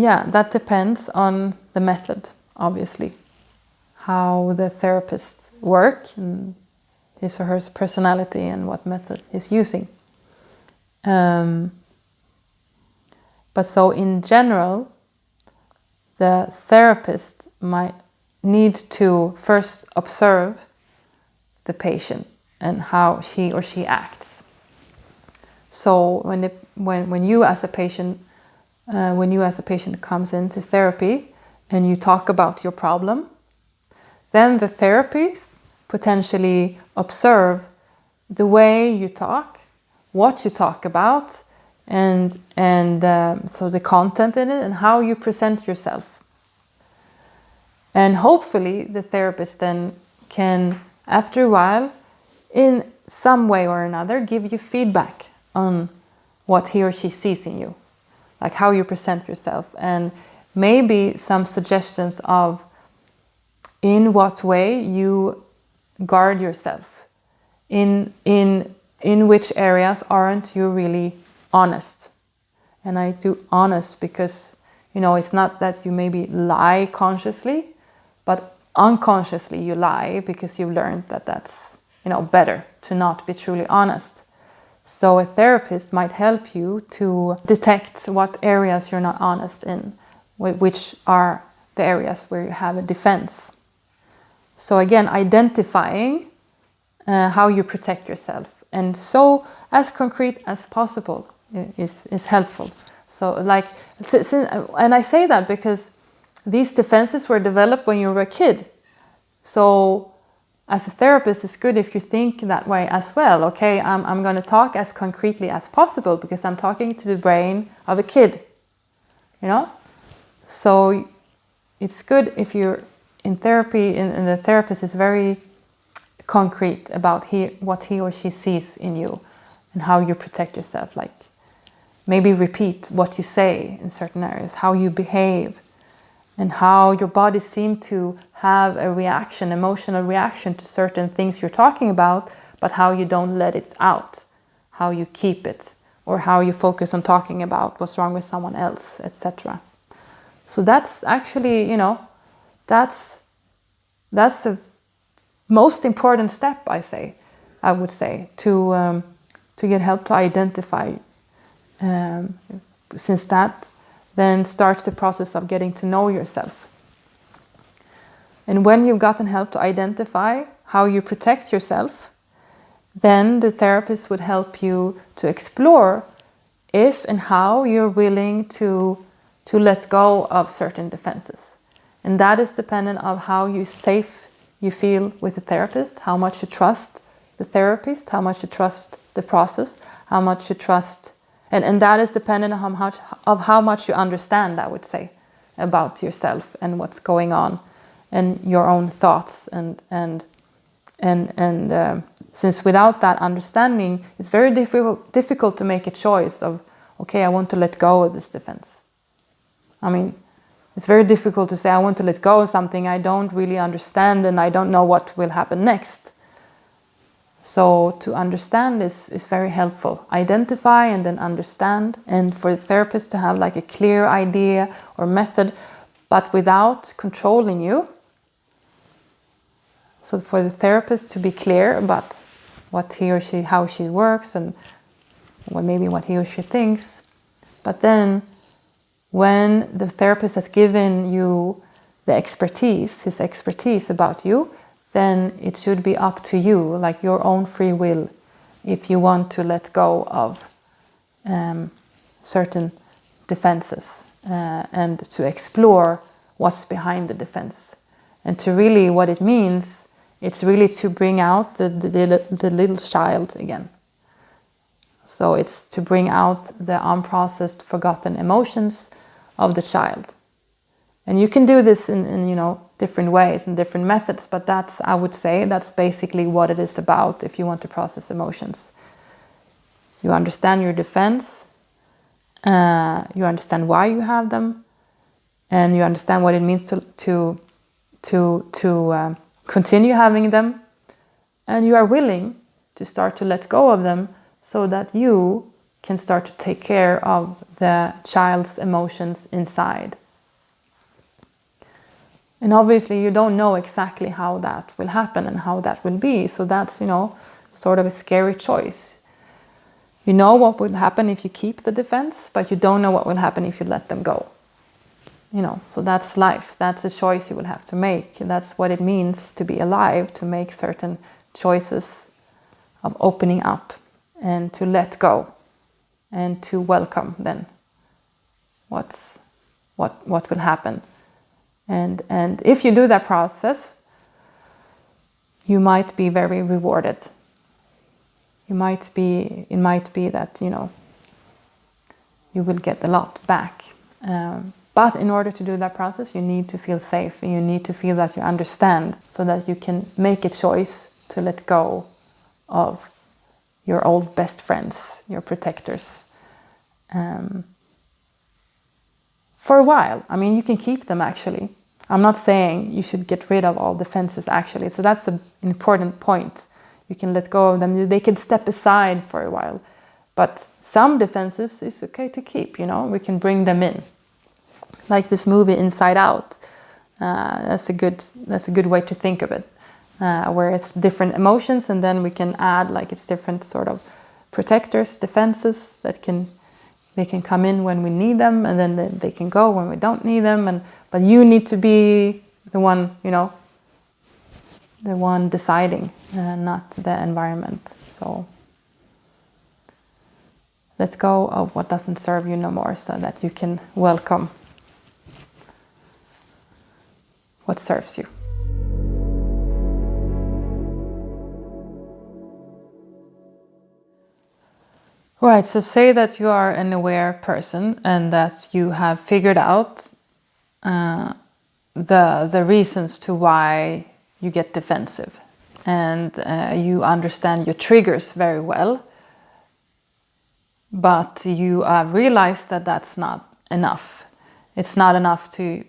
yeah, that depends on the method, obviously, how the therapist work and his or her personality and what method he's using. But so in general, the therapist might need to first observe the patient and how he or she acts. So when you as a patient comes into therapy and you talk about your problem, then the therapist potentially observe the way you talk, what you talk about, and so the content in it and how you present yourself. And hopefully the therapist then can, after a while, in some way or another, give you feedback on what he or she sees in you, like how you present yourself, and maybe some suggestions of in what way you guard yourself, in which areas aren't you really honest. And I do honest because, it's not that you maybe lie consciously, but unconsciously you lie because you've learned that that's, better to not be truly honest. So a therapist might help you to detect what areas you're not honest in, which are the areas where you have a defense. So again, identifying how you protect yourself, and so as concrete as possible is helpful. So and I say that because these defenses were developed when you were a kid. So as a therapist, it's good if you think that way as well. Okay, I'm going to talk as concretely as possible because I'm talking to the brain of a kid, So it's good if you're in therapy and the therapist is very concrete about what he or she sees in you and how you protect yourself. Like maybe repeat what you say in certain areas, how you behave, and how your body seems to have a reaction, emotional reaction to certain things you're talking about, but how you don't let it out, how you keep it, or how you focus on talking about what's wrong with someone else, etc. So that's actually, that's the most important step, I would say, to get help to identify, since that then starts the process of getting to know yourself. And when you've gotten help to identify how you protect yourself, then the therapist would help you to explore if and how you're willing to let go of certain defenses. And that is dependent on how safe you feel with the therapist, how much you trust the therapist, how much you trust the process, how much you trust, and that is dependent on how much you understand, I would say, about yourself and what's going on and your own thoughts and since without that understanding, it's very difficult to make a choice of, okay, I want to let go of this defense. I mean, it's very difficult to say I want to let go of something I don't really understand and I don't know what will happen next. So to understand is very helpful. Identify and then understand. And for the therapist to have like a clear idea or method, but without controlling you. So for the therapist to be clear about what he or she, how she works and maybe what he or she thinks. But then when the therapist has given you the expertise, his expertise about you, then it should be up to you, like your own free will, if you want to let go of certain defenses and to explore what's behind the defense. And to really, what it means, it's really to bring out the little child again. So it's to bring out the unprocessed, forgotten emotions of the child. And you can do this in different ways and different methods, but that's, I would say, that's basically what it is about if you want to process emotions. You understand your defense, you understand why you have them, and you understand what it means to continue having them, and you are willing to start to let go of them so that you can start to take care of the child's emotions inside. And obviously you don't know exactly how that will happen and how that will be. So that's, sort of a scary choice. You know what will happen if you keep the defense, but you don't know what will happen if you let them go. So that's life. That's a choice you will have to make. That's what it means to be alive, to make certain choices of opening up and to let go and to welcome then what will happen. And if you do that process, you might be very rewarded. It might be that, you will get a lot back. But in order to do that process, you need to feel safe and you need to feel that you understand so that you can make a choice to let go of your old best friends, your protectors. For a while. I mean, you can keep them actually. I'm not saying you should get rid of all defenses actually. So that's an important point. You can let go of them. They can step aside for a while. But some defenses is okay to keep, we can bring them in. Like this movie Inside Out. That's a good way to think of it. Where it's different emotions and then we can add like it's different sort of protectors, defenses that they can come in when we need them and then they can go when we don't need them. But you need to be the one, the one deciding, not the environment. So let go of what doesn't serve you no more so that you can welcome what serves you. Right, so say that you are an aware person and that you have figured out the reasons to why you get defensive and you understand your triggers very well, but you realize that that's not enough. It's not enough to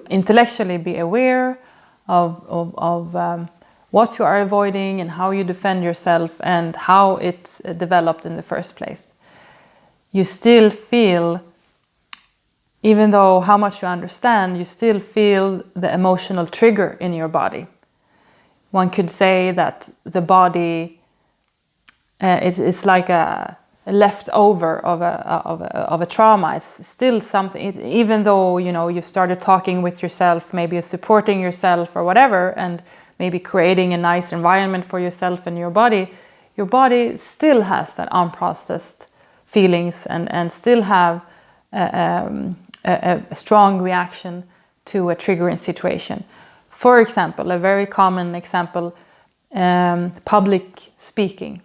intellectually be aware of what you are avoiding and how you defend yourself and how it developed in the first place. You still feel, even though how much you understand, you still feel the emotional trigger in your body. One could say that the body is like a leftover of a trauma. It's still something, even though you started talking with yourself, maybe supporting yourself or whatever, and maybe creating a nice environment for yourself and your body still has that unprocessed feelings and still have a strong reaction to a triggering situation. For example, a very common example, public speaking,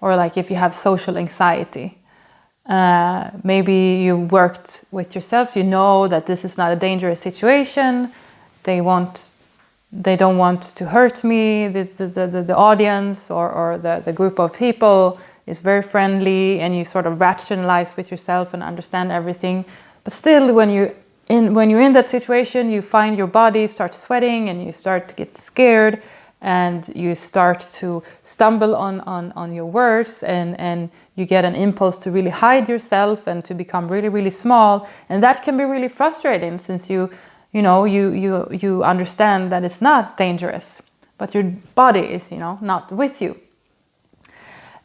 or like if you have social anxiety. Maybe you worked with yourself, you know that this is not a dangerous situation, they don't want to hurt me, the audience or the group of people is very friendly and you sort of rationalize with yourself and understand everything. But still, when you're in that situation, you find your body starts sweating and you start to get scared and you start to stumble on your words and you get an impulse to really hide yourself and to become really, really small. And that can be really frustrating since you understand that it's not dangerous, but your body is, not with you.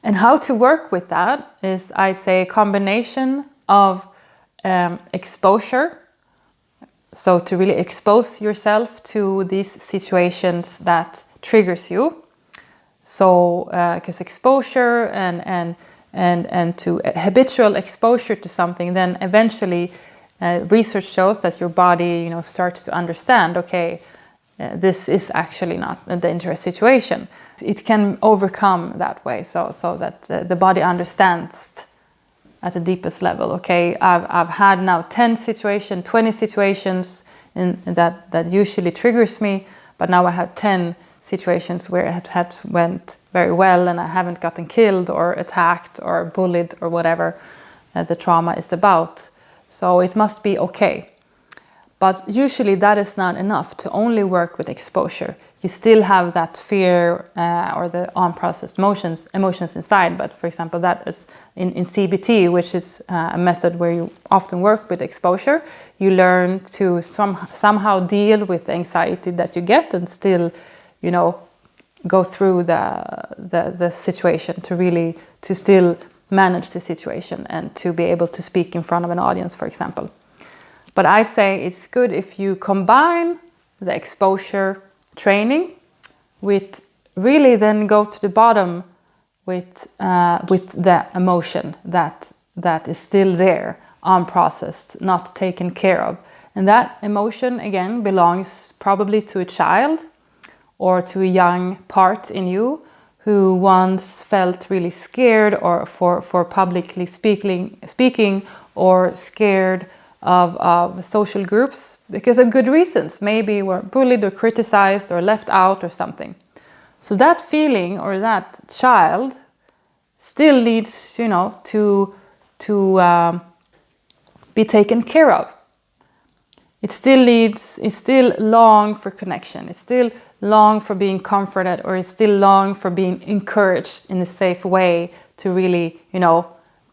And how to work with that is, I'd say, a combination of exposure. So to really expose yourself to these situations that triggers you. So because exposure and to habitual exposure to something, then eventually research shows that your body, starts to understand, okay, this is actually not a dangerous situation. It can overcome that way, so that the body understands at the deepest level. Okay, I've had now 10 situations, 20 situations that usually triggers me, but now I have 10 situations where it has went very well and I haven't gotten killed or attacked or bullied or whatever the trauma is about. So it must be okay. But usually that is not enough to only work with exposure. you still have that fear or the unprocessed emotions inside. But for example, that is in CBT, which is a method where you often work with exposure. You learn to somehow deal with the anxiety that you get and still, go through the situation to still manage the situation and to be able to speak in front of an audience, for example. But I say it's good if you combine the exposure training with really then go to the bottom with the emotion that is still there, unprocessed, not taken care of. And that emotion, again, belongs probably to a child or to a young part in you who once felt really scared or for publicly speaking or scared of social groups because of good reasons. Maybe were bullied or criticized or left out or something. So that feeling or that child still needs, to be taken care of. It still long for connection. It's still long for being comforted, or it's still long for being encouraged in a safe way to really,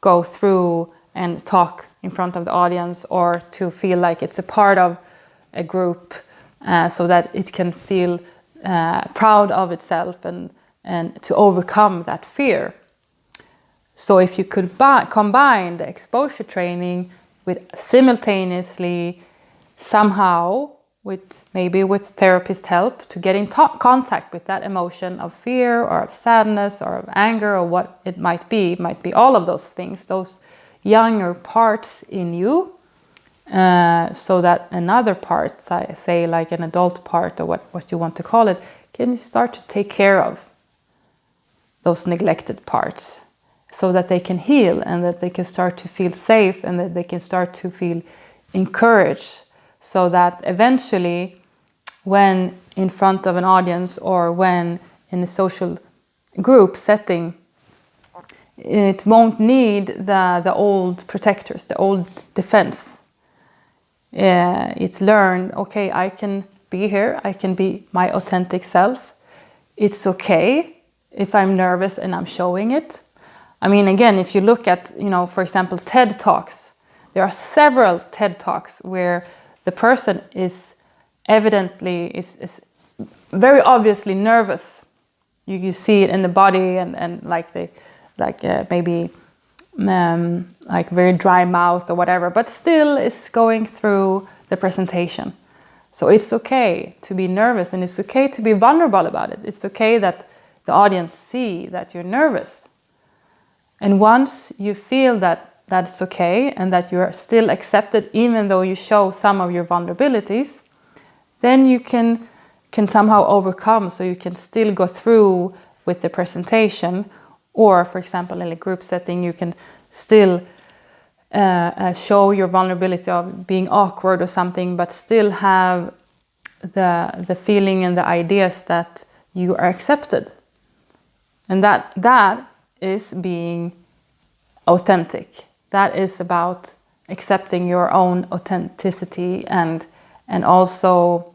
go through and talk in front of the audience, or to feel like it's a part of a group so that it can feel proud of itself and to overcome that fear. So if you could combine the exposure training with simultaneously somehow with therapist help to get in contact with that emotion of fear or of sadness or of anger or what it might be all of those things, those younger parts in you, so that another part, say like an adult part or what you want to call it, can start to take care of those neglected parts so that they can heal and that they can start to feel safe and that they can start to feel encouraged, so that eventually when in front of an audience or when in a social group setting, it won't need the old protectors, the old defense. It's learned, okay, I can be here, I can be my authentic self. It's okay if I'm nervous and I'm showing it. I mean, again, if you look at, for example, TED Talks, there are several TED Talks where the person is evidently, is very obviously nervous. You see it in the body and maybe like very dry mouth or whatever, but still is going through the presentation. So it's okay to be nervous and it's okay to be vulnerable about it. It's okay that the audience see that you're nervous. And once you feel that that's okay and that you're still accepted even though you show some of your vulnerabilities, then you can somehow overcome, so you can still go through with the presentation. Or, for example, in a group setting, you can still show your vulnerability of being awkward or something, but still have the feeling and the ideas that you are accepted. And that is being authentic. That is about accepting your own authenticity and also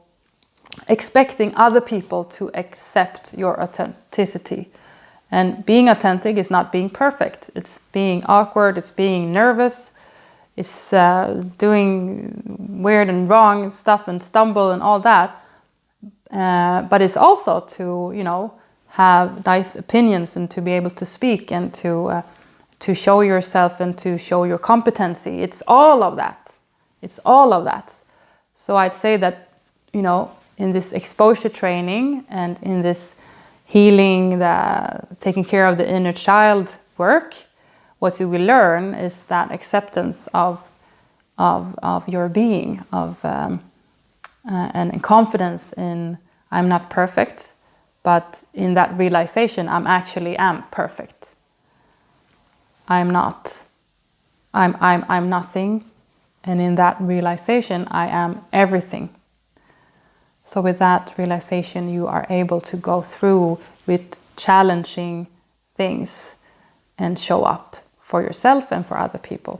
expecting other people to accept your authenticity. And being authentic is not being perfect. It's being awkward, it's being nervous, it's doing weird and wrong stuff and stumble and all that. But it's also to, have nice opinions and to be able to speak and to show yourself and to show your competency. It's all of that. It's all of that. So I'd say that, in this exposure training and in this healing, taking care of the inner child work, what you will learn is that acceptance of your being, and confidence in I'm not perfect, but in that realization I am perfect. I'm not. I'm nothing, and in that realization I am everything. So with that realization, you are able to go through with challenging things and show up for yourself and for other people.